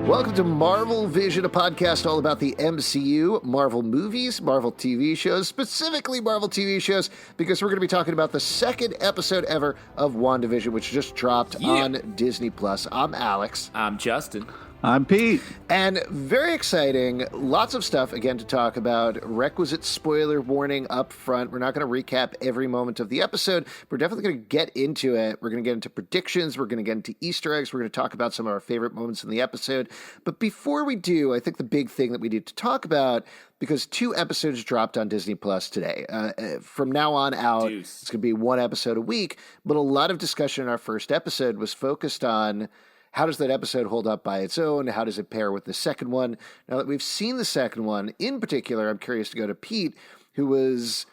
Welcome to Marvel Vision, a podcast all about the MCU, Marvel movies, Marvel TV shows, specifically Marvel TV shows, because we're going to be talking about the second episode ever of WandaVision, which just dropped on Disney+. I'm Alex. I'm Justin. I'm Pete. And very exciting, lots of stuff, again, to talk about. Requisite spoiler warning up front. We're not going to recap every moment of the episode. We're definitely going to get into it. We're going to get into predictions. We're going to get into Easter eggs. We're going to talk about some of our favorite moments in the episode. But before we do, I think the big thing that we need to talk about, because 2 episodes dropped on Disney Plus today. From now on out, It's going to be 1 episode a week. But a lot of discussion in our first episode was focused on how does that episode hold up by its own? How does it pair with the second one? Now that we've seen the second one, in particular, I'm curious to go to Pete, who was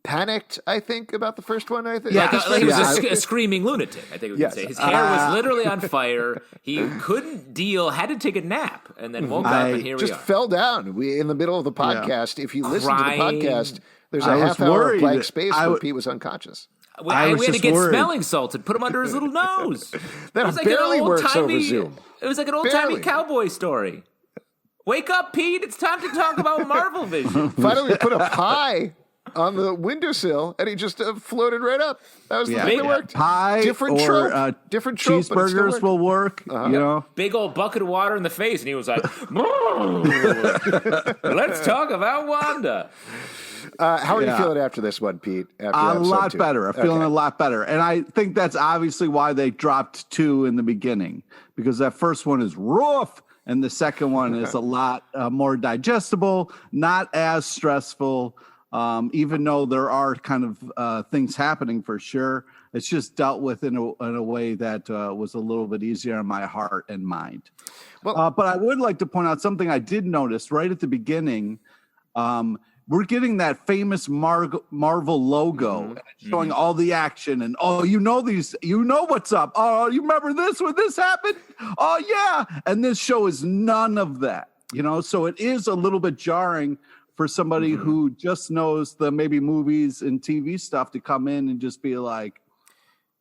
panicked, I think, about the first one, I think. Yeah, like he was a screaming lunatic, I think we could say. His hair was literally on fire. He couldn't deal, had to take a nap, and then woke up, and here we are. Just fell down in the middle of the podcast. If you listen to the podcast, there's a half hour of blank space where Pete was unconscious. We had to get smelling salts and put him under his little nose. That was like barely works over Zoom. It was like an old-timey cowboy story. Wake up, Pete. It's time to talk about Marvel Vision. Finally, we put a pie on the windowsill, and he just floated right up. That was the thing that worked. Pie different or trope. Different trope, cheeseburgers will work. You know, big old bucket of water in the face, and he was like, "Let's talk about Wanda." How are you feeling after this one, Pete? A lot better. I'm feeling a lot better. And I think that's obviously why they dropped 2 in the beginning, because that first one is rough and the second one is a lot more digestible, not as stressful, even though there are kind of things happening for sure. It's just dealt with in a way that was a little bit easier on my heart and mind. Well, but I would like to point out something I did notice right at the beginning. We're getting that famous Marvel logo, showing all the action, and you know what's up. Oh, you remember this when this happened? Oh yeah, and this show is none of that. So it is a little bit jarring for somebody who just knows the maybe movies and TV stuff to come in and just be like,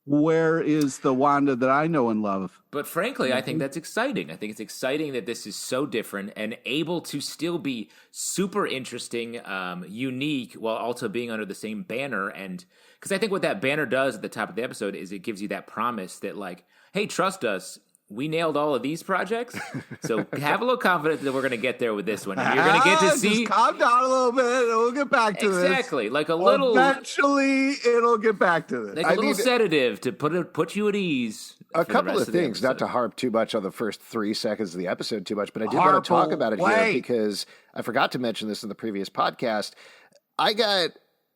where is the Wanda that I know and love? But frankly, I think that's exciting. I think it's exciting that this is so different and able to still be super interesting, unique, while also being under the same banner. And because I think what that banner does at the top of the episode is it gives you that promise that, like, hey, trust us. We nailed all of these projects, so have a little confidence that we're going to get there with this one. And you're going to get to see. Just calm down a little bit. We'll get back to this. Exactly, like a little. Eventually, it'll get back to this. Like a little sedative to put you at ease. A couple of things, not to harp too much on the first 3 seconds of the episode too much, but I did want to talk about it here because I forgot to mention this in the previous podcast. I got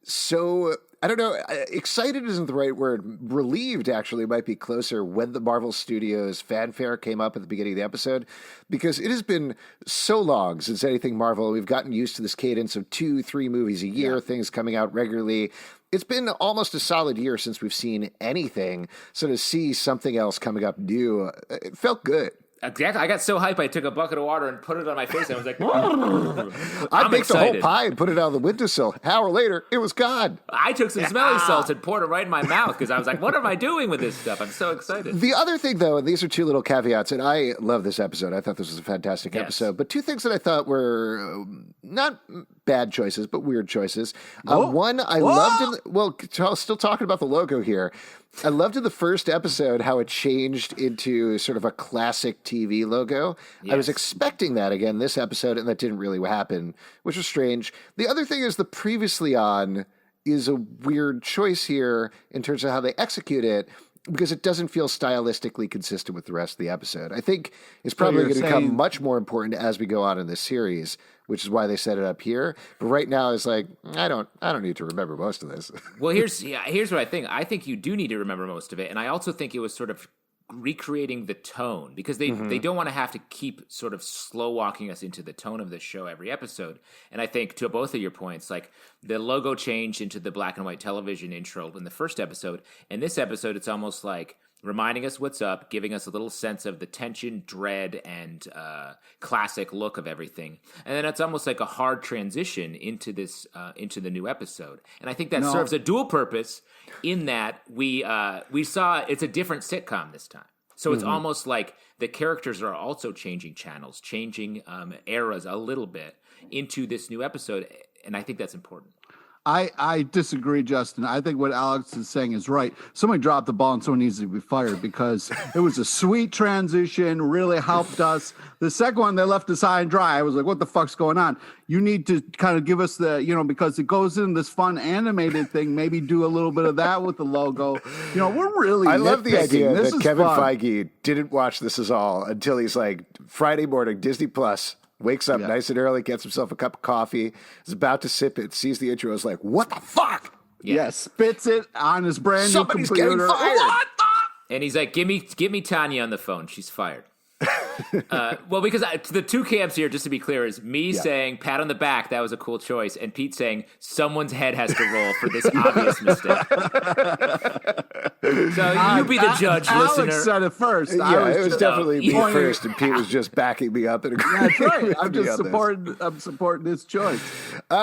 so. I don't know, excited isn't the right word. Relieved, actually, might be closer when the Marvel Studios fanfare came up at the beginning of the episode, because it has been so long since anything Marvel. We've gotten used to this cadence of 2-3 movies a year, things coming out regularly. It's been almost a solid year since we've seen anything. So to see something else coming up new, it felt good. Exactly. I got so hyped, I took a bucket of water and put it on my face, and I was like, I baked the whole pie and put it on the windowsill. An hour later, it was gone. I took some smelling salts and poured it right in my mouth because I was like, what am I doing with this stuff? I'm so excited. The other thing, though, and these are 2 little caveats, and I love this episode. I thought this was a fantastic episode. But 2 things that I thought were not bad choices, but weird choices. One, I loved, still talking about the logo here. I loved in the first episode how it changed into sort of a classic TV logo. Yes. I was expecting that again this episode, and that didn't really happen, which was strange. The other thing is the previously on is a weird choice here in terms of how they execute it, because it doesn't feel stylistically consistent with the rest of the episode. I think it's probably going to become much more important as we go on in this series, which is why they set it up here. But right now, it's like, I don't need to remember most of this. Well, here's what I think. I think you do need to remember most of it, and I also think it was sort of recreating the tone, because they don't want to have to keep sort of slow walking us into the tone of the show every episode. And I think, to both of your points, like the logo changed into the black and white television intro in the first episode. In this episode, it's almost like reminding us what's up, giving us a little sense of the tension, dread, and classic look of everything. And then it's almost like a hard transition into this into the new episode. And I think that serves a dual purpose in that we saw it's a different sitcom this time. So it's almost like the characters are also changing channels, changing eras a little bit into this new episode. And I think that's important. I disagree, Justin. I think what Alex is saying is right. Somebody dropped the ball and someone needs to be fired because it was a sweet transition, really helped us. The second one, they left us high and dry. I was like, what the fuck's going on? You need to kind of give us the, because it goes in this fun animated thing, maybe do a little bit of that with the logo. We're really I love the idea this that Kevin fun. Feige didn't watch This Is All until he's like, Friday morning, Disney Plus. Wakes up nice and early, gets himself a cup of coffee, is about to sip it, sees the intro, is like, what the fuck? Yeah, spits it on his brand new computer. Somebody's getting fired. What the? And he's like, give me Tanya on the phone. She's fired. Well, because the two camps here, just to be clear, is me saying, pat on the back, that was a cool choice, and Pete saying, someone's head has to roll for this obvious mistake. So you be the judge, Alex listener. said it first. Yeah, it was definitely me pointing- first, and Pete was just backing me up. And That's right. I'm with me just on this. I'm supporting this choice.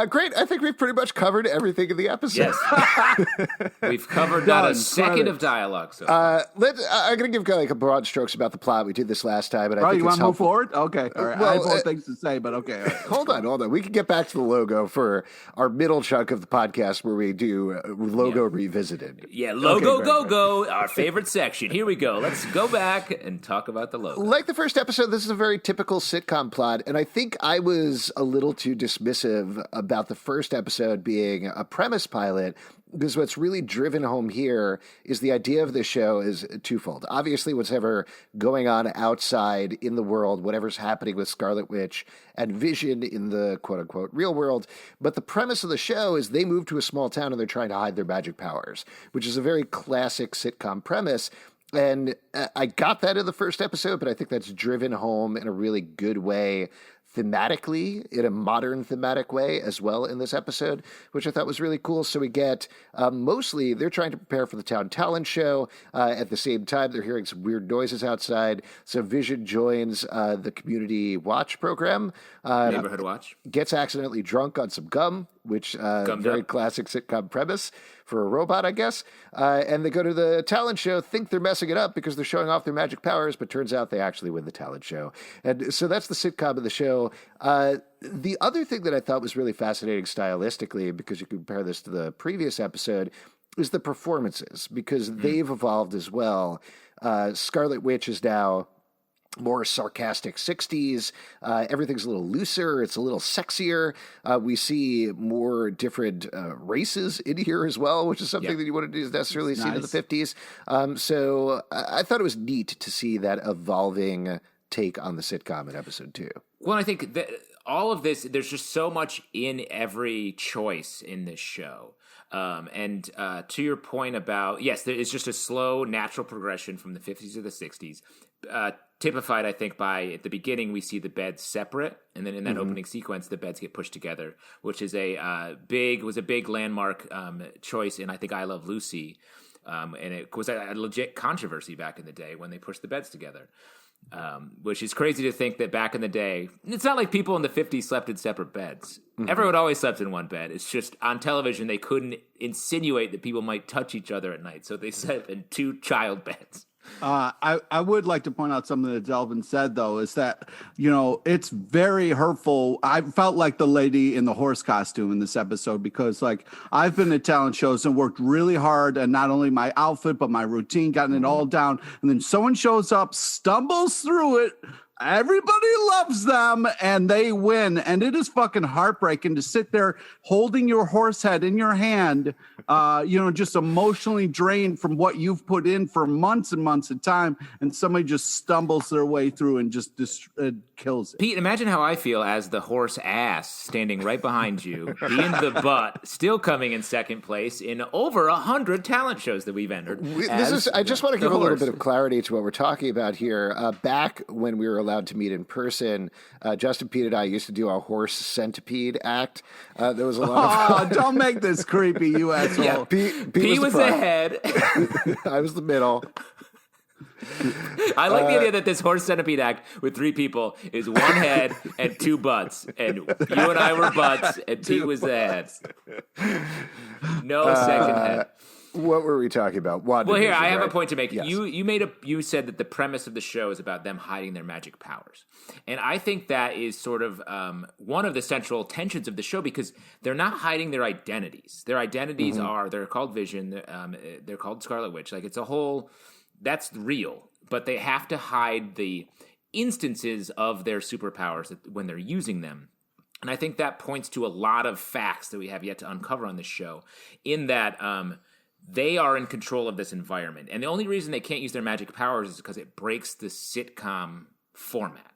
Great. I think we've pretty much covered everything in the episode. Yes. We've covered not a Done. second Credits. of dialogue so far. I'm going to give like a broad strokes about the plot. We did this last time, and I think You it's want to move helpful. forward? Okay. All right. I have more things to say, but okay. All right. Hold on. We can get back to the logo for our middle chunk of the podcast where we do logo revisited. Yeah, logo, Okay, go, our favorite section. Here we go. Let's go back and talk about the logo. Like the first episode, this is a very typical sitcom plot, and I think I was a little too dismissive about the first episode being a premise pilot, because what's really driven home here is the idea of this show is twofold. Obviously, what's ever going on outside in the world, whatever's happening with Scarlet Witch and Vision in the quote-unquote real world. But the premise of the show is they move to a small town and they're trying to hide their magic powers, which is a very classic sitcom premise. And I got that in the first episode, but I think that's driven home in a really good way thematically, in a modern thematic way as well in this episode, which I thought was really cool. So we get mostly they're trying to prepare for the town talent show. At the same time, they're hearing some weird noises outside. So Vision joins the community watch program. Neighborhood watch. Gets accidentally drunk on some gum, which very classic sitcom premise for a robot, I guess. And they go to the talent show, think they're messing it up because they're showing off their magic powers, but turns out they actually win the talent show. And so that's the sitcom of the show. The other thing that I thought was really fascinating stylistically, because you compare this to the previous episode, is the performances, because they've evolved as well. Scarlet Witch is now more sarcastic 60s. Everything's a little looser. It's a little sexier. We see more different races in here as well, which is something that you wouldn't necessarily see in the 50s. So I thought it was neat to see that evolving take on the sitcom in episode 2. Well, I think that all of this, there's just so much in every choice in this show. And to your point about, yes, it's just a slow, natural progression from the 50s to the 60s. Typified, I think, by at the beginning, we see the beds separate. And then in that opening sequence, the beds get pushed together, which is a big landmark choice in, I think, I Love Lucy. And it was a legit controversy back in the day when they pushed the beds together. Which is crazy to think that back in the day, it's not like people in the 50s slept in separate beds. Everyone always slept in one bed. It's just on television, they couldn't insinuate that people might touch each other at night. So they slept in 2 child beds. I would like to point out something that Delvin said, though, is that, it's very hurtful. I felt like the lady in the horse costume in this episode, because I've been to talent shows and worked really hard, and not only my outfit, but my routine, gotten it all down. And then someone shows up, stumbles through it. Everybody loves them and they win. And it is fucking heartbreaking to sit there holding your horse head in your hand, just emotionally drained from what you've put in for months and months of time. And somebody just stumbles their way through and just kills it. Pete, imagine how I feel as the horse ass standing right behind you, being the butt, still coming in second place in over 100 talent shows that we've entered. I just want to give a little bit of clarity to what we're talking about here. Back when we were allowed to meet in person, Justin, Pete, and I used to do our horse centipede act. There was a lot of don't make this creepy, you asshole. Yeah. Pete was the head. I was the middle. I like the idea that this horse centipede act with 3 people is 1 head and 2 butts, and you and I were butts, and Pete was the head. No second head. What were we talking about? WandaVision, well, here I have right? a point to make. Yes. You said that the premise of the show is about them hiding their magic powers, and I think that is sort of one of the central tensions of the show because they're not hiding their identities. Their identities are they're called Vision, they're called Scarlet Witch. Like it's a whole that's real, but they have to hide the instances of their superpowers when they're using them. And I think that points to a lot of facts that we have yet to uncover on this show, in that they are in control of this environment. And the only reason they can't use their magic powers is because it breaks the sitcom format,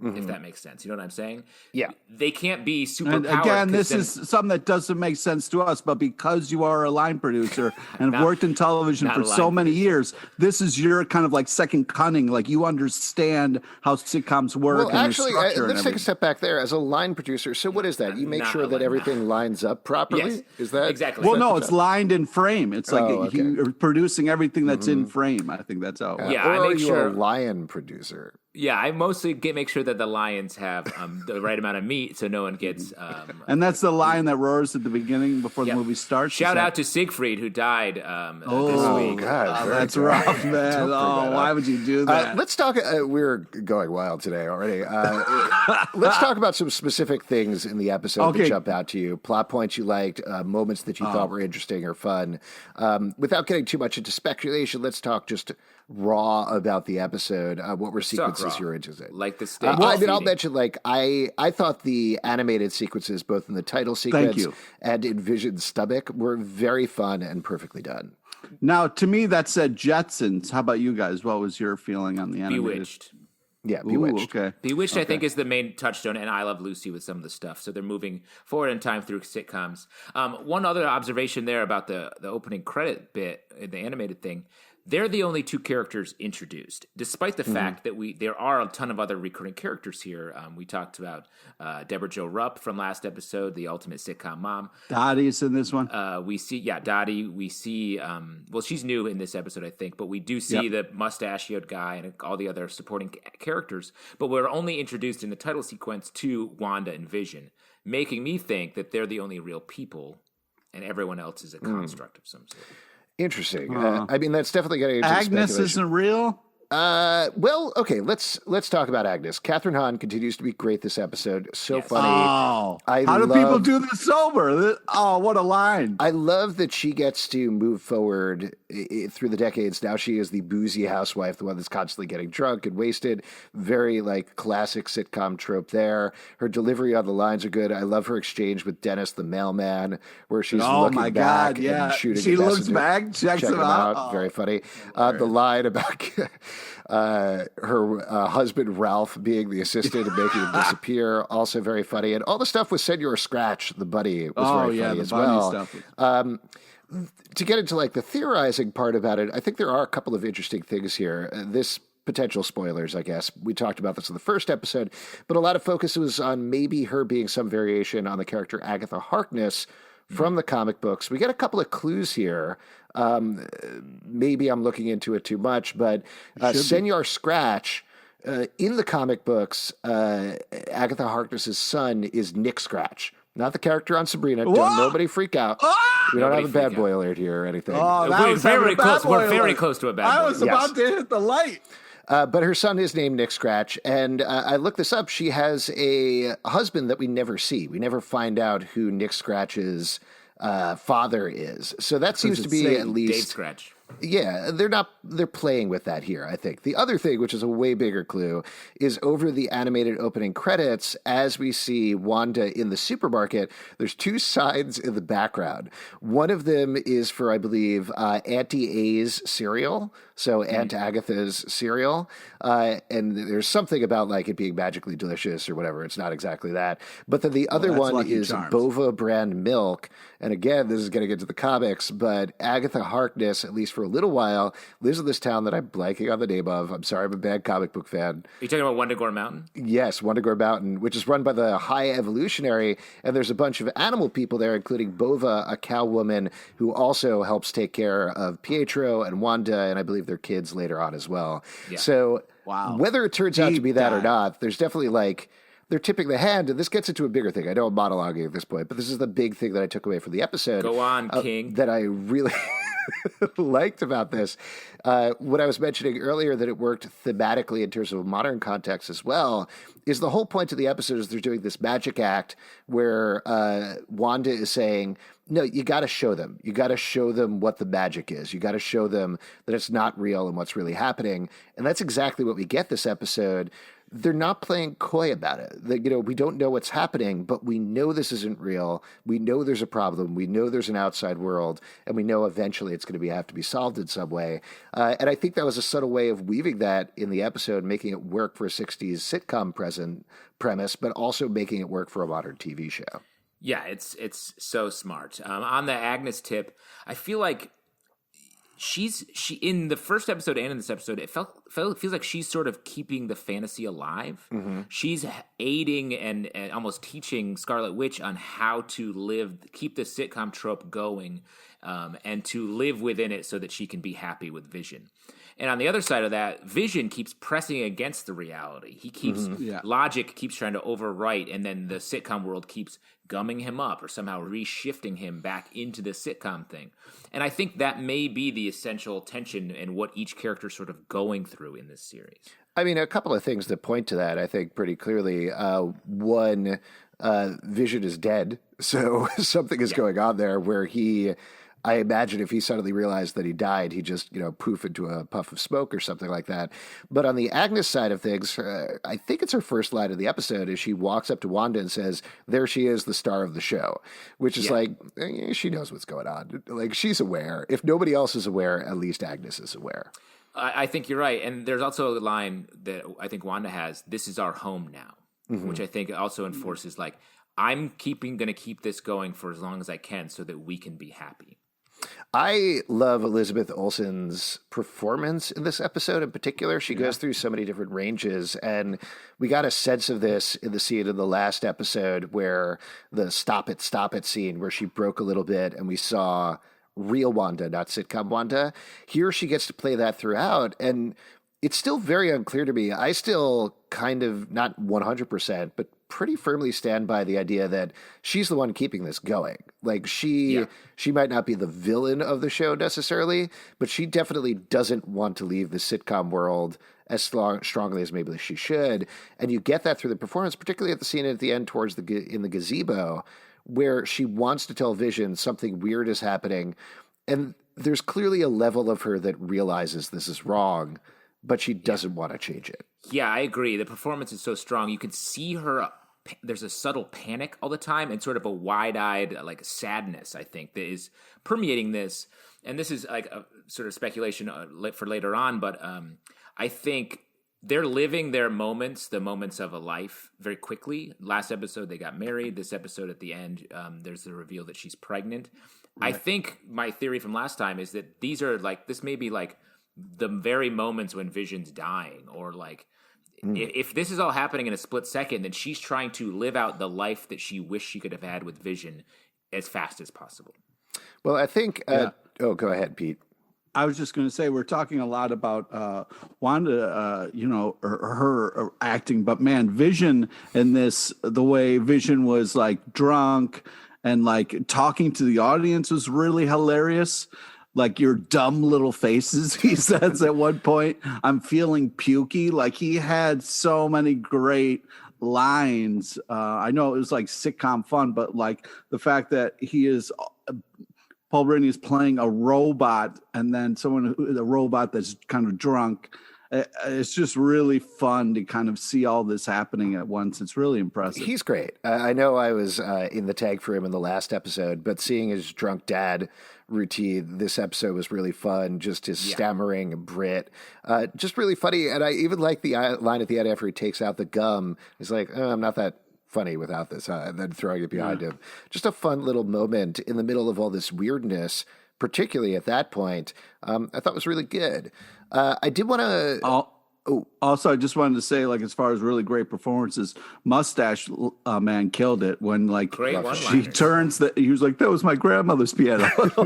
if that makes sense. You know what I'm saying? Yeah. They can't be super And powered. again, this is something that doesn't make sense to us, but because you are a line producer and have worked in television for so many years, this is your kind of like second cunning. Like you understand how sitcoms work. Well, and actually, their structure let's and take a step back there. As a line producer, so what is that? You make sure that everything lines up properly? Yes, is that exactly? Well, no, it's lined in frame. It's like you're producing everything that's in frame. I think that's how it works. Yeah, or I are make you sure. a lion producer? Yeah, I mostly make sure that the lions have the right amount of meat, so no one gets. And that's the line that roars at the beginning before the movie starts. Shout out to Siegfried who died this week. God, very That's good. rough, man. Don't bring that Why up. would you do that? Let's talk. We're going wild today already. Let's talk about some specific things in the episode that jump out to you. Plot points you liked, moments that you thought were interesting or fun. Without getting too much into speculation, let's talk just raw about the episode. What were sequences you were interested in? Like the steak. I mean, I'll mention, like, I thought the animated sequences, both in the title sequence and in Vision's stomach, were very fun and perfectly done. Now, to me, that said Jetsons. How about you guys? What was your feeling on the animated? Bewitched. Yeah, Bewitched. Okay. Bewitched, I think, is the main touchstone, and I Love Lucy with some of the stuff. So they're moving forward in time through sitcoms. One other observation there about the opening credit bit, the animated thing. They're the only two characters introduced, despite the fact that there are a ton of other recurring characters here. We talked about Deborah Jo Rupp from last episode, the ultimate sitcom mom. Dottie's in this one. We see, Dottie. We see, well, she's new in this episode, I think, but we do see the mustachioed guy and all the other supporting characters. But we're only introduced in the title sequence to Wanda and Vision, making me think that they're the only real people, and everyone else is a construct of some sort. Interesting. I mean, that's definitely getting into Agnes speculation. isn't real. Well, okay. Let's talk about Agnes. Catherine Hahn continues to be great this episode. So funny. Oh, how do people do this sober? Oh, what a line! I love that she gets to move forward through the decades. Now she is the boozy housewife, the one that's constantly getting drunk and wasted. Very like classic sitcom trope there. Her delivery on the lines are good. I love her exchange with Dennis the mailman, where she's looking back and shooting. She a looks messenger. back, checks Check him out. out. Very funny. The line about her husband Ralph being the assistant and making him disappear, also very funny. And all the stuff with Senor Scratch, the buddy, was very funny as well. Stuff. To get into like the theorizing part about it, I think there are a couple of interesting things here. This potential spoilers, I guess. We talked about this in the first episode, but a lot of focus was on maybe her being some variation on the character Agatha Harkness from the comic books. We get a couple of clues here. Maybe I'm looking into it too much, but Senor Scratch, in the comic books, Agatha Harkness's son is Nick Scratch. Not the character on Sabrina. Don't nobody freak out. We don't have a bad boy alert here or anything. Oh, that was very close. We're very alert. close to a bad boy. I was about to hit the light. But her son is named Nick Scratch, and I looked this up. She has a husband that we never see. We never find out who Nick Scratch's father is. So that seems to be at least Dave Scratch. Yeah, they're playing with that here, I think. The other thing, which is a way bigger clue, is over the animated opening credits, as we see Wanda in the supermarket, there's two signs in the background. One of them is for, I believe, Auntie A's cereal, so Aunt Agatha's cereal. And there's something about like it being magically delicious or whatever. It's not exactly that. But then the other one Lucky is Charms. Bova brand milk. And again, this is getting into the comics, but Agatha Harkness, at least for a little while, lives in this town that I'm blanking on the name of. I'm sorry, I'm a bad comic book fan. Are you talking about Wundagore Mountain? Yes, Wundagore Mountain, which is run by the High Evolutionary, and there's a bunch of animal people there, including Bova, a cow woman who also helps take care of Pietro and Wanda, and I believe their kids later on as well. Yeah. So whether it turns out to be that or not, there's definitely like... They're tipping the hand, and this gets into a bigger thing. I know I'm monologuing at this point, but this is the big thing that I took away from the episode. Go on, King. That I really... liked about this, what I was mentioning earlier, that it worked thematically in terms of a modern context as well, is the whole point of the episode is they're doing this magic act where Wanda is saying, no, you got to show them. You got to show them what the magic is. You got to show them that it's not real and what's really happening. And that's exactly what we get this episode. They're not playing coy about it. We don't know what's happening, but we know this isn't real. We know there's a problem. We know there's an outside world, and we know eventually it's going to have to be solved in some way. And I think that was a subtle way of weaving that in the episode, making it work for a 60s sitcom premise, but also making it work for a modern TV show. Yeah, it's so smart. On the Agnes tip, I feel like she in the first episode and in this episode, it feels like she's sort of keeping the fantasy alive. Mm-hmm. She's aiding and almost teaching Scarlet Witch on how to keep the sitcom trope going, and to live within it so that she can be happy with Vision. And on the other side of that, Vision keeps pressing against the reality. He keeps logic keeps trying to overwrite, and then the sitcom world keeps gumming him up or somehow reshifting him back into the sitcom thing. And I think that may be the essential tension and what each character is sort of going through in this series. I mean, a couple of things that point to that, I think, pretty clearly. One, Vision is dead, so something is going on there where I imagine if he suddenly realized that he died, he'd just, poof into a puff of smoke or something like that. But on the Agnes side of things, I think it's her first line of the episode is she walks up to Wanda and says, there she is, the star of the show, which is she knows what's going on. Like, she's aware. If nobody else is aware, at least Agnes is aware. I think you're right. And there's also a line that I think Wanda has, this is our home now, which I think also enforces, I'm going to keep this going for as long as I can so that we can be happy. I love Elizabeth Olsen's performance in this episode in particular. She goes through so many different ranges, and we got a sense of this in the scene in the last episode where the stop it scene where she broke a little bit and we saw real Wanda, not sitcom Wanda. Here she gets to play that throughout, and it's still very unclear to me. I still kind of, not 100%, but pretty firmly stand by the idea that she's the one keeping this going. Like, she might not be the villain of the show necessarily, but she definitely doesn't want to leave the sitcom world as strongly as maybe she should. And you get that through the performance, particularly at the scene at the end in the gazebo, where she wants to tell Vision something weird is happening. And there's clearly a level of her that realizes this is wrong, but she doesn't want to change it. Yeah, I agree. The performance is so strong. You can see her. There's a subtle panic all the time and sort of a wide-eyed sadness, I think, that is permeating this. And this is like a sort of speculation for later on, but I think they're living their moments, the moments of a life, very quickly. Last episode, they got married. This episode at the end, there's the reveal that she's pregnant. Right. I think my theory from last time is that these are this may be the very moments when Vision's dying, or if this is all happening in a split second, then she's trying to live out the life that she wished she could have had with Vision as fast as possible. Well, I think go ahead, Pete. I was just going to say, we're talking a lot about Wanda, her acting, but man, Vision in this, the way Vision was drunk and talking to the audience was really hilarious. Your dumb little faces, he says at one point, I'm feeling pukey. He had so many great lines. I know it was sitcom fun, but the fact that Paul Bettany is playing a robot, and then a robot that's kind of drunk. It's just really fun to kind of see all this happening at once. It's really impressive. He's great. I know I was in the tag for him in the last episode, but seeing his drunk dad routine this episode was really fun. Just his stammering Brit, just really funny. And I even like the line at the end after he takes out the gum. He's like, oh, I'm not that funny without this, and then throwing it behind him. Just a fun little moment in the middle of all this weirdness, particularly at that point. I thought was really good. I did want to... Also, I just wanted to say, as far as really great performances, Mustache Man killed it when, she turns he was like, that was my grandmother's piano. Oh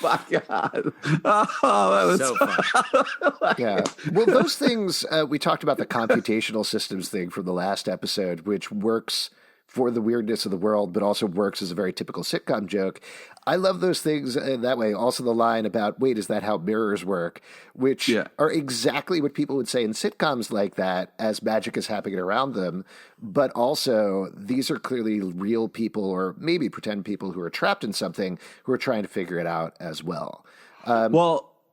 my God. Oh, that was so fun. Yeah. Well, those things, we talked about the computational systems thing from the last episode, which works for the weirdness of the world, but also works as a very typical sitcom joke. I love those things that way. Also the line about, wait, is that how mirrors work? Which are exactly what people would say in sitcoms like that as magic is happening around them. But also these are clearly real people, or maybe pretend people who are trapped in something, who are trying to figure it out as well.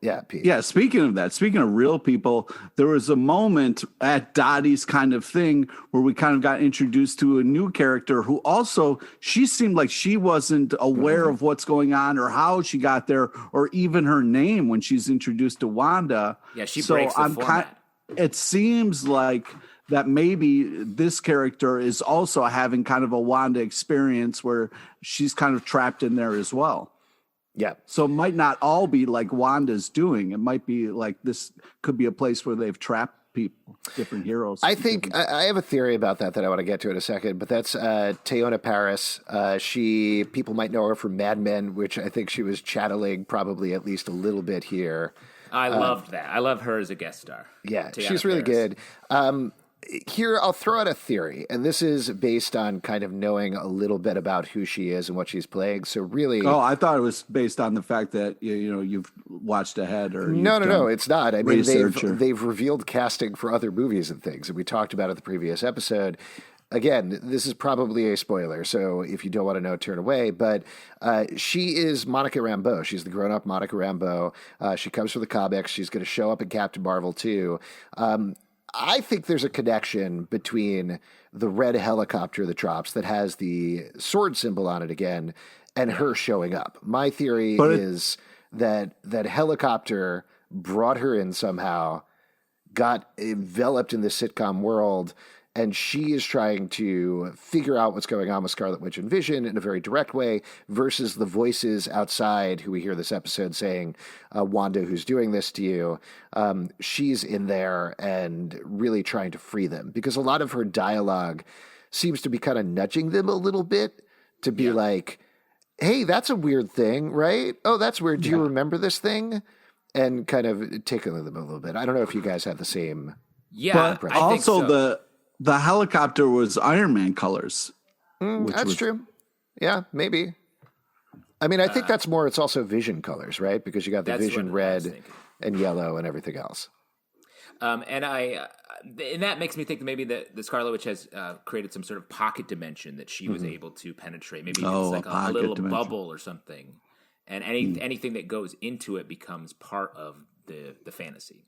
Yeah, Pete. Yeah, speaking of real people, there was a moment at Dottie's kind of thing where we kind of got introduced to a new character who also, she seemed like she wasn't aware of what's going on or how she got there or even her name when she's introduced to Wanda. Yeah, she breaks the format. It seems like that maybe this character is also having kind of a Wanda experience where she's kind of trapped in there as well. Yeah. So it might not all be like Wanda's doing. It might be like this could be a place where they've trapped people, different heroes. I think I have a theory about that I want to get to in a second, but that's Teyonah Parris. People might know her from Mad Men, which I think she was channeling probably at least a little bit here. I loved that. I love her as a guest star. Yeah, Teyonah she's really Parris. good. Here, I'll throw out a theory, and this is based on kind of knowing a little bit about who she is and what she's playing. So really... Oh, I thought it was based on the fact that, you've watched ahead or... No, it's not. I mean, research they've revealed casting for other movies and things, and we talked about it in the previous episode. Again, this is probably a spoiler, so if you don't want to know, turn away. But she is Monica Rambeau. She's the grown-up Monica Rambeau. She comes from the comics. She's going to show up in Captain Marvel, too. I think there's a connection between the red helicopter that drops that has the sword symbol on it again and her showing up. My theory is that helicopter brought her in somehow, got enveloped in the sitcom world, and she is trying to figure out what's going on with Scarlet Witch and Vision in a very direct way versus the voices outside who we hear this episode saying, Wanda, who's doing this to you, she's in there and really trying to free them. Because a lot of her dialogue seems to be kind of nudging them a little bit to be like, hey, that's a weird thing, right? Oh, that's weird. Do you remember this thing? And kind of tickling them a little bit. I don't know if you guys have the same. Yeah, but I think also so. the helicopter was Iron Man colors. That's true. Yeah, maybe. I mean, I think that's more, it's also Vision colors, right? Because you got the Vision red and yellow and everything else. And that makes me think that maybe the Scarlet Witch has created some sort of pocket dimension that she was able to penetrate. Maybe it's like a little bubble or something. And anything that goes into it becomes part of the fantasy.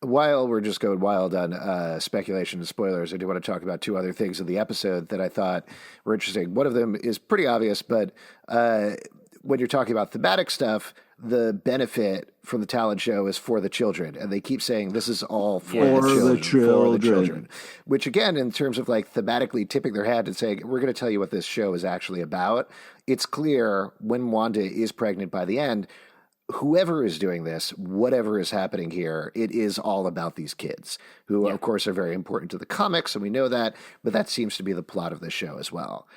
While we're just going wild on speculation and spoilers, I do want to talk about two other things in the episode that I thought were interesting. One of them is pretty obvious, but when you're talking about thematic stuff, the benefit from the talent show is for the children. And they keep saying this is all for the children. Which, again, in terms of like thematically tipping their hat and saying, we're going to tell you what this show is actually about, it's clear when Wanda is pregnant by the end, whoever is doing this, whatever is happening here, it is all about these kids who, of course, are very important to the comics, and we know that, but that seems to be the plot of the show as well.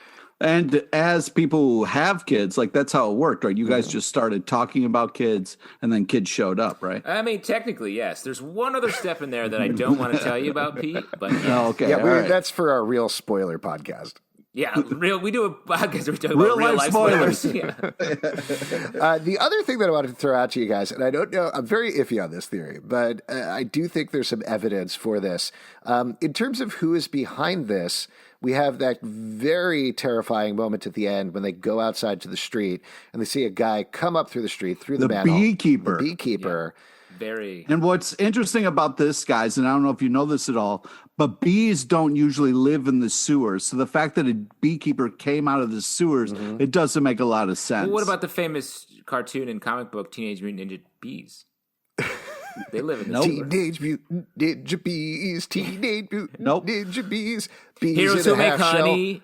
And as people who have kids, like that's how it worked, right? You guys just started talking about kids and then kids showed up, right? I mean, technically, yes. There's one other step in there that I don't want to tell you about, Pete, but yes. Oh, okay. Yeah, that's for our real spoiler podcast. Yeah, we do a podcast where we talk about real life spoilers. Yeah. The other thing that I wanted to throw out to you guys, and I don't know, I'm very iffy on this theory, but I do think there's some evidence for this. In terms of who is behind this, we have that very terrifying moment at the end when they go outside to the street and they see a guy come up through the street, through the manhole. Beekeeper. The beekeeper. Yeah. Very. And what's interesting about this, guys, and I don't know if you know this at all, but bees don't usually live in the sewers. So the fact that a beekeeper came out of the sewers, it doesn't make a lot of sense. Well, what about the famous cartoon and comic book Teenage Mutant Ninja Bees? They live in the sewers. Teenage Mutant Ninja Bees. Teenage Mutant Ninja Bees. Bees Heroes in who a make half honey.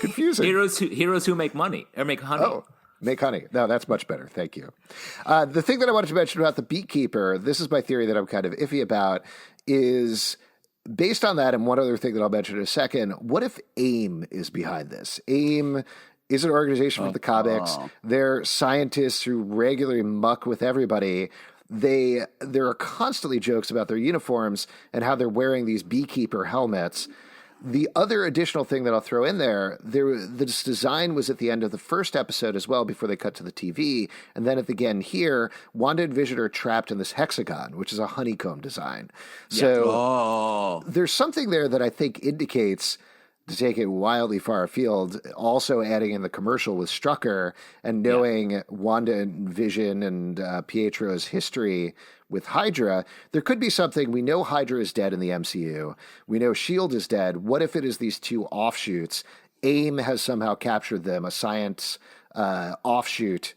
Confusing. Heroes who make money or make honey. Oh. Make honey. No, that's much better. Thank you. The thing that I wanted to mention about the beekeeper, this is my theory that I'm kind of iffy about, is based on that and one other thing that I'll mention in a second, what if AIM is behind this? AIM is an organization from the comics. They're scientists who regularly muck with everybody. There are constantly jokes about their uniforms and how they're wearing these beekeeper helmets. The other additional thing that I'll throw in this design was at the end of the first episode as well before they cut to the TV. And then again here, Wanda and Vision are trapped in this hexagon, which is a honeycomb design. So there's something there that I think indicates, to take it wildly far afield, also adding in the commercial with Strucker and knowing Wanda and Vision and Pietro's history with Hydra, there could be something. We know Hydra is dead in the MCU. We know S.H.I.E.L.D. is dead. What if it is these two offshoots? AIM has somehow captured them, a science offshoot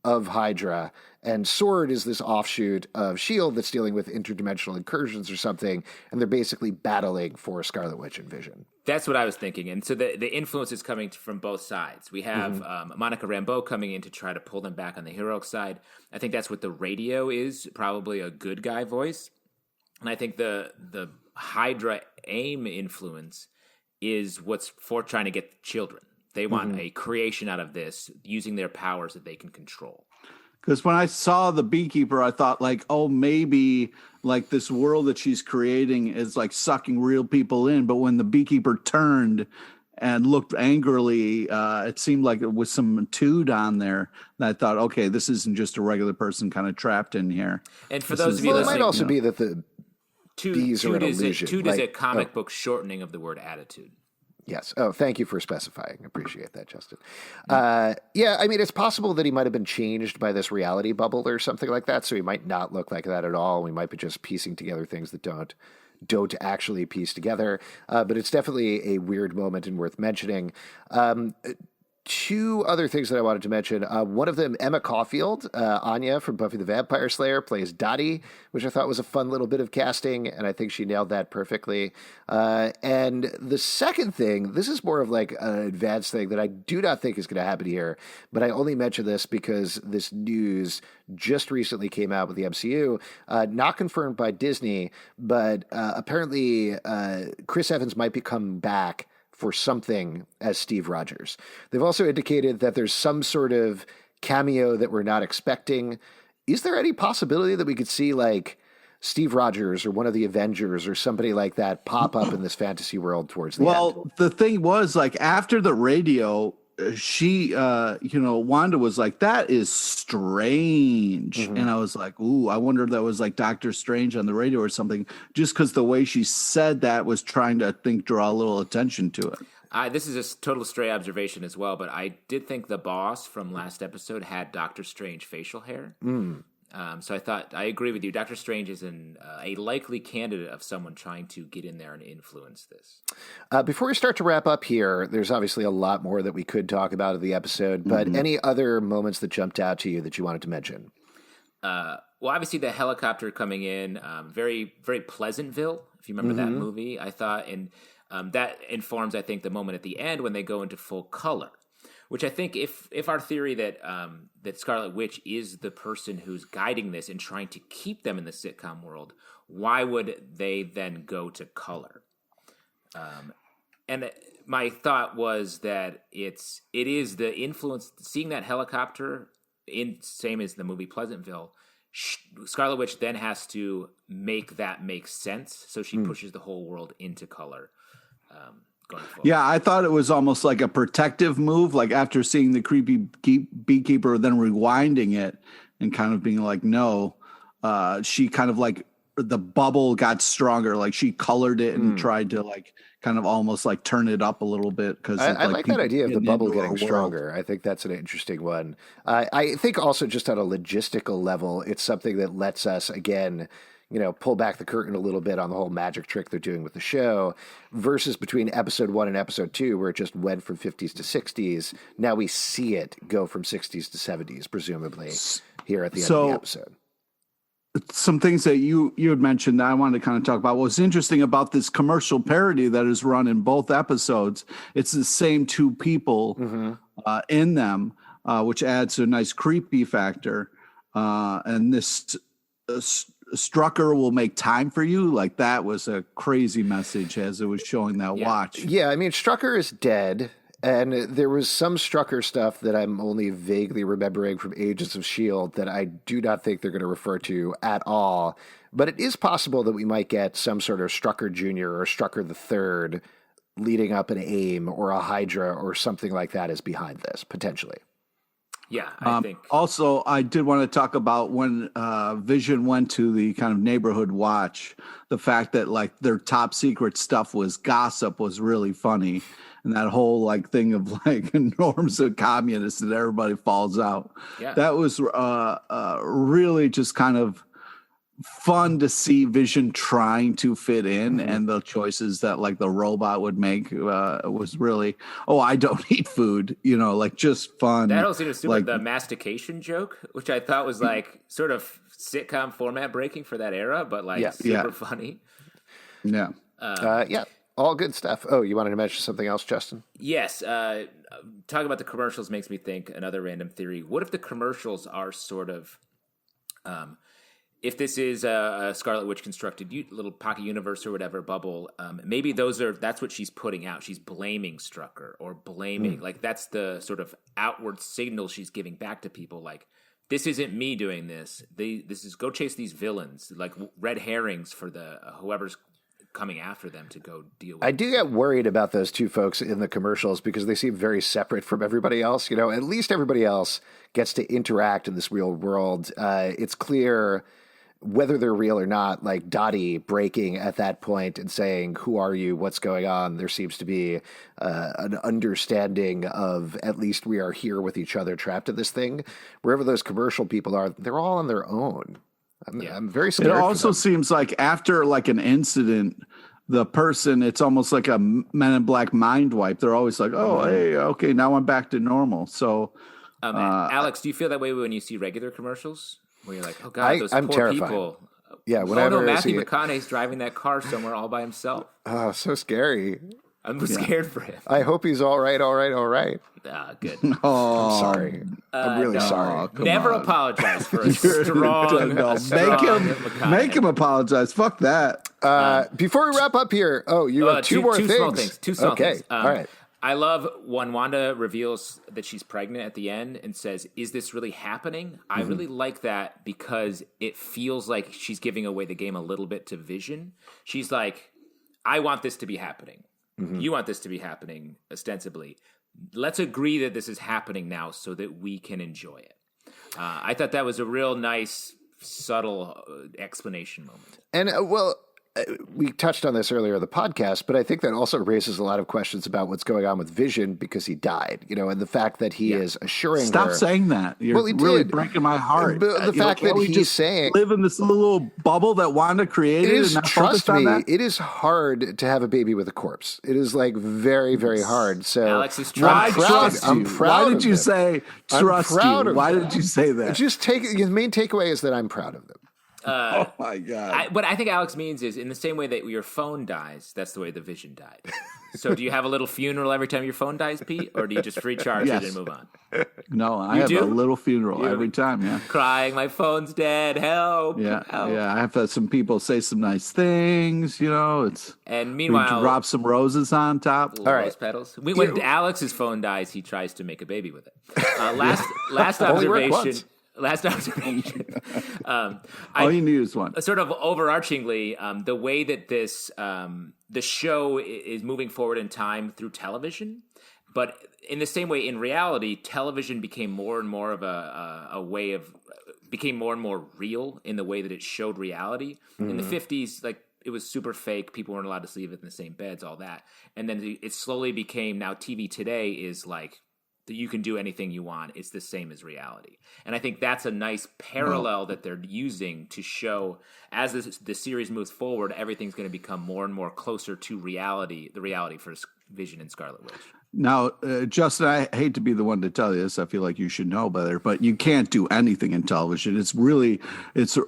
of Hydra, and SWORD is this offshoot of S.H.I.E.L.D. that's dealing with interdimensional incursions or something, and they're basically battling for Scarlet Witch and Vision. That's what I was thinking. And so the influence is coming from both sides. We have Monica Rambeau coming in to try to pull them back on the heroic side. I think that's what the radio is, probably a good guy voice. And I think the Hydra AIM influence is what's for trying to get children. They want a creation out of this using their powers that they can control. Because when I saw the beekeeper, I thought like, oh, maybe like this world that she's creating is like sucking real people in. But when the beekeeper turned and looked angrily, it seemed like it was some tude on there. And I thought, okay, this isn't just a regular person kind of trapped in here. And for those of you listening, it might also be that the bees are an illusion. Tude is a comic book shortening of the word attitude. Yes. Oh, thank you for specifying. Appreciate that, Justin. Yeah, I mean, it's possible that he might have been changed by this reality bubble or something like that, so he might not look like that at all. We might be just piecing together things that don't actually piece together. But it's definitely a weird moment and worth mentioning. Two other things that I wanted to mention. One of them, Emma Caulfield, Anya from Buffy the Vampire Slayer, plays Dottie, which I thought was a fun little bit of casting, and I think she nailed that perfectly. And the second thing, this is more of like an advanced thing that I do not think is going to happen here, but I only mention this because this news just recently came out with the MCU, not confirmed by Disney, but apparently Chris Evans might be coming back for something as Steve Rogers. They've also indicated that there's some sort of cameo that we're not expecting. Is there any possibility that we could see like Steve Rogers or one of the Avengers or somebody like that pop up in this fantasy world towards the end? Well, the thing was like after the radio, she, Wanda was like, that is strange. And I was like, ooh, I wonder if that was like Doctor Strange on the radio or something, just because the way she said that was trying to, I think, draw a little attention to it. This is a total stray observation as well, but I did think the boss from last episode had Doctor Strange facial hair. So I agree with you. Doctor Strange is a likely candidate of someone trying to get in there and influence this. Before we start to wrap up here, there's obviously a lot more that we could talk about of the episode, but any other moments that jumped out to you that you wanted to mention? Well, obviously the helicopter coming in, very, very Pleasantville, if you remember that movie, I thought, and that informs, I think, the moment at the end when they go into full color. Which I think, if our theory that that Scarlet Witch is the person who's guiding this and trying to keep them in the sitcom world, why would they then go to color? And my thought was that it is the influence. Seeing that helicopter, same as the movie Pleasantville, Scarlet Witch then has to make that make sense, so she pushes the whole world into color. Yeah, I thought it was almost like a protective move, like after seeing the creepy beekeeper, then rewinding it and kind of being like, no, she kind of like the bubble got stronger. Like she colored it and tried to like kind of almost like turn it up a little bit. Because I like that idea of the bubble getting stronger. I think that's an interesting one. I think also just on a logistical level, it's something that lets us, again, pull back the curtain a little bit on the whole magic trick they're doing with the show versus between episode 1 and episode 2, where it just went from 50s to 60s. Now we see it go from 60s to 70s, presumably, here at the end of the episode. Some things that you had mentioned that I wanted to kind of talk about. What's interesting about this commercial parody that is run in both episodes, it's the same two people in them, which adds a nice creepy factor. And this Strucker will make time for you. Like that was a crazy message as it was showing that watch. Yeah, I mean, Strucker is dead, and there was some Strucker stuff that I'm only vaguely remembering from Agents of S.H.I.E.L.D. that I do not think they're going to refer to at all. But it is possible that we might get some sort of Strucker Jr. or Strucker the Third leading up an AIM or a Hydra or something like that is behind this, potentially. Yeah, I think. Also, I did want to talk about when Vision went to the kind of neighborhood watch, the fact that like their top secret stuff was gossip was really funny. And that whole like thing of like Norm's a communist and everybody falls out. Yeah. That was really just kind of fun to see Vision trying to fit in, and the choices that like the robot would make was really, I don't eat food, like just fun. That also seemed like the mastication joke, which I thought was like sort of sitcom format breaking for that era, but like super funny. Yeah. All good stuff. Oh, you wanted to mention something else, Justin? Yes. Talking about the commercials makes me think another random theory. What if the commercials are sort of if this is a Scarlet Witch constructed little pocket universe or whatever bubble, maybe that's what she's putting out. She's blaming Strucker or blaming, like that's the sort of outward signal she's giving back to people. Like, this isn't me doing this. This is go chase these villains, like red herrings for the whoever's coming after them to go deal with. I do get worried about those two folks in the commercials because they seem very separate from everybody else. At least everybody else gets to interact in this real world. It's clear whether they're real or not, like Dottie breaking at that point and saying, "Who are you? What's going on?" There seems to be an understanding of at least we are here with each other trapped in this thing. Wherever those commercial people are, they're all on their own. I'm very scared. It also seems like after like an incident, the person, it's almost like a Men in Black mind wipe. They're always like, hey, okay, now I'm back to normal. So, Alex, do you feel that way when you see regular commercials? Where you're like, oh God, those I'm poor terrified. People. Yeah, whenever Matthew McConaughey's driving that car somewhere all by himself. Oh, so scary. I'm scared for him. I hope he's all right. Good. I'm sorry. I'm really sorry. Never apologize for a strong Make him apologize. Fuck that. Before we wrap up here, you have two more things. Two small things. All right. I love when Wanda reveals that she's pregnant at the end and says, "Is this really happening?" I really like that because it feels like she's giving away the game a little bit to Vision. She's like, "I want this to be happening. You want this to be happening, ostensibly. Let's agree that this is happening now so that we can enjoy it." I thought that was a real nice, subtle explanation moment. And, we touched on this earlier in the podcast, but I think that also raises a lot of questions about what's going on with Vision because he died, and the fact that he is assuring Stop her. saying that. You're he really did. breaking my heart. But the fact that he's saying, live in this little bubble that Wanda created. Trust me, it is hard to have a baby with a corpse. It is like very, very hard. So Alex is trying. I'm proud. Why did you say trust you? Why did you say that? The main takeaway is that I'm proud of them. Oh my God. What I think Alex means is in the same way that your phone dies, that's the way the Vision died. So do you have a little funeral every time your phone dies, Pete? Or do you just recharge it and move on? No, I have a little funeral every time, Crying, my phone's dead, help. Yeah, help. I have some people say some nice things, And meanwhile, drop some roses on top. All right. Rose petals. When Alex's phone dies, he tries to make a baby with it. Last observation. All you need is one. Sort of overarchingly, the way that this the show is moving forward in time through television, but in the same way, in reality, television became more and more of became more and more real in the way that it showed reality. In the 50s, like it was super fake. People weren't allowed to sleep in the same beds, all that, and then it slowly became. Now TV today is like. That you can do anything you want. It's the same as reality. And I think that's a nice parallel that they're using to show as the series moves forward, everything's going to become more and more closer to reality, the reality for Vision and Scarlet Witch. Now, Justin, I hate to be the one to tell you this. I feel like you should know better, but you can't do anything in television. It's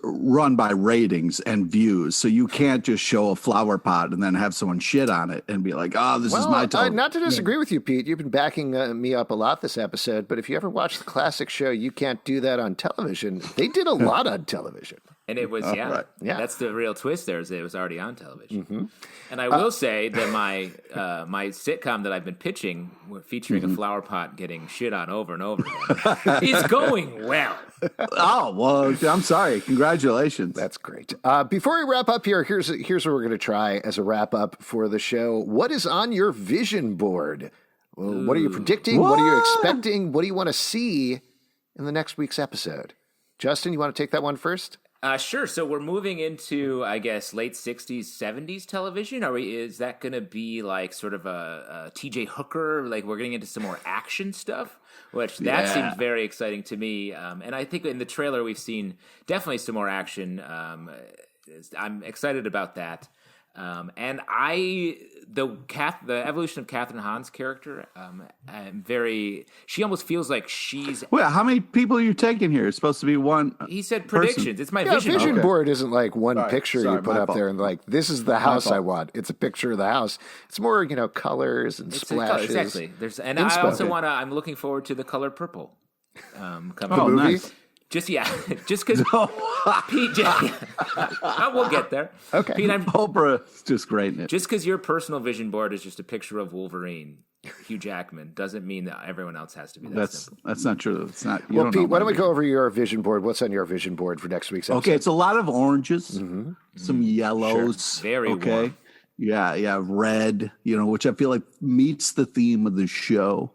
run by ratings and views. So you can't just show a flower pot and then have someone shit on it and be like, this is my television. Not to disagree with you, Pete. You've been backing me up a lot this episode, but if you ever watch the classic show, You Can't Do That on Television. They did a lot on television. And it was, Right. Yeah. that's the real twist there, is it was already on television. And I will say that my my sitcom that I've been pitching, featuring a flower pot getting shit on over and over again, is going well. Oh, well, I'm sorry. Congratulations. That's great. Before we wrap up here, here's what we're going to try as a wrap up for the show. What is on your vision board? Well, what are you predicting? What are you expecting? What do you want to see in the next week's episode? Justin, you want to take that one first? Sure. So we're moving into, I guess, late 60s, 70s television. Is that going to be like sort of a TJ Hooker? Like we're getting into some more action stuff, which that seems very exciting to me. And I think in the trailer we've seen definitely some more action. I'm excited about that. And the evolution of Catherine Hahn's character, she almost feels like she's. Well, how many people are you taking here? It's supposed to be one. He said predictions. Person. It's my vision board isn't like one picture Sorry, you put my up fault. there and like, this is the house I want. It's a picture of the house. It's more, colors and splashes. Exactly. I also I'm looking forward to the color purple. Coming movie? Nice. Just because Pete, we'll get there. Okay. Pete, Oprah's just great in it. just because your personal vision board is just a picture of Wolverine, Hugh Jackman, doesn't mean that everyone else has to be that simple. That's not true. It's not. Well, Pete, why don't we go over your vision board? What's on your vision board for next week's episode? Okay, it's a lot of oranges, some yellows. Sure. Very warm. Yeah, red. Which I feel like meets the theme of the show.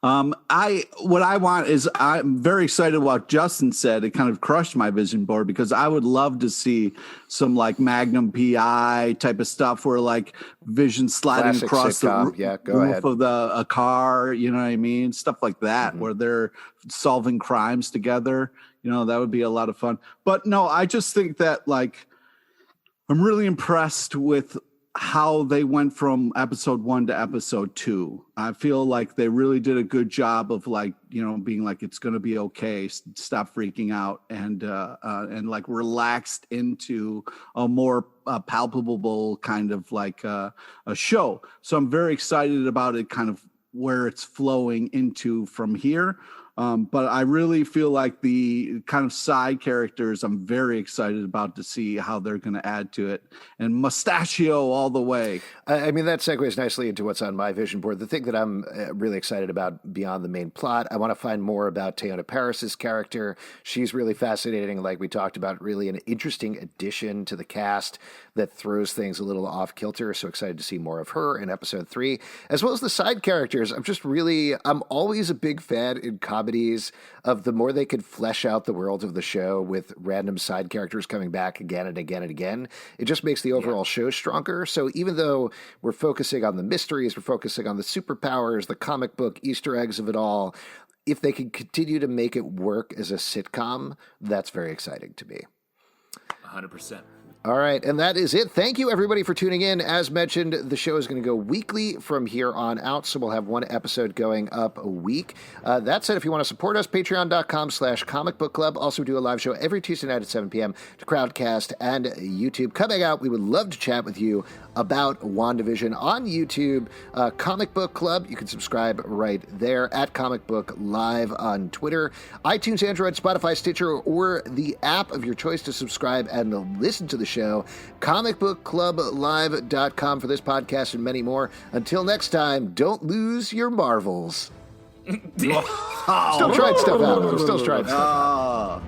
What I want is, I'm very excited what Justin said. It kind of crushed my vision board because I would love to see some like Magnum PI type of stuff where like Vision sliding Classic across sitcom. the Go roof ahead. of a car. You know what I mean? Stuff like that where they're solving crimes together. That would be a lot of fun. But no, I just think that like I'm really impressed with how they went from episode 1 to episode 2. I feel like they really did a good job of like, being like, it's going to be okay. Stop freaking out and like relaxed into a more palpable kind of like a show. So I'm very excited about it, kind of where it's flowing into from here. But I really feel like the kind of side characters, I'm very excited about to see how they're going to add to it. And mustachio all the way. I mean, that segues nicely into what's on my vision board. The thing that I'm really excited about beyond the main plot, I want to find more about Teyonah Parris's character. She's really fascinating, like we talked about, really an interesting addition to the cast that throws things a little off kilter. So excited to see more of her in episode 3, as well as the side characters. I'm always a big fan in comedies of the more they could flesh out the world of the show with random side characters coming back again and again and again. It just makes the overall show stronger. So even though we're focusing on the mysteries, we're focusing on the superpowers, the comic book Easter eggs of it all, if they can continue to make it work as a sitcom, that's very exciting to me. 100%. All right, and that is it. Thank you, everybody, for tuning in. As mentioned, the show is going to go weekly from here on out, so we'll have one episode going up a week. That said, if you want to support us, patreon.com/comicbookclub. Also, we do a live show every Tuesday night at 7 p.m. to Crowdcast and YouTube. Coming out, we would love to chat with you about WandaVision on YouTube. Comic Book Club, you can subscribe right there at Comic Book Live on Twitter, iTunes, Android, Spotify, Stitcher, or the app of your choice to subscribe and listen to the show. comicbookclublive.com for this podcast and many more. Until next time, don't lose your marvels. Still trying stuff out. I'm still trying stuff out.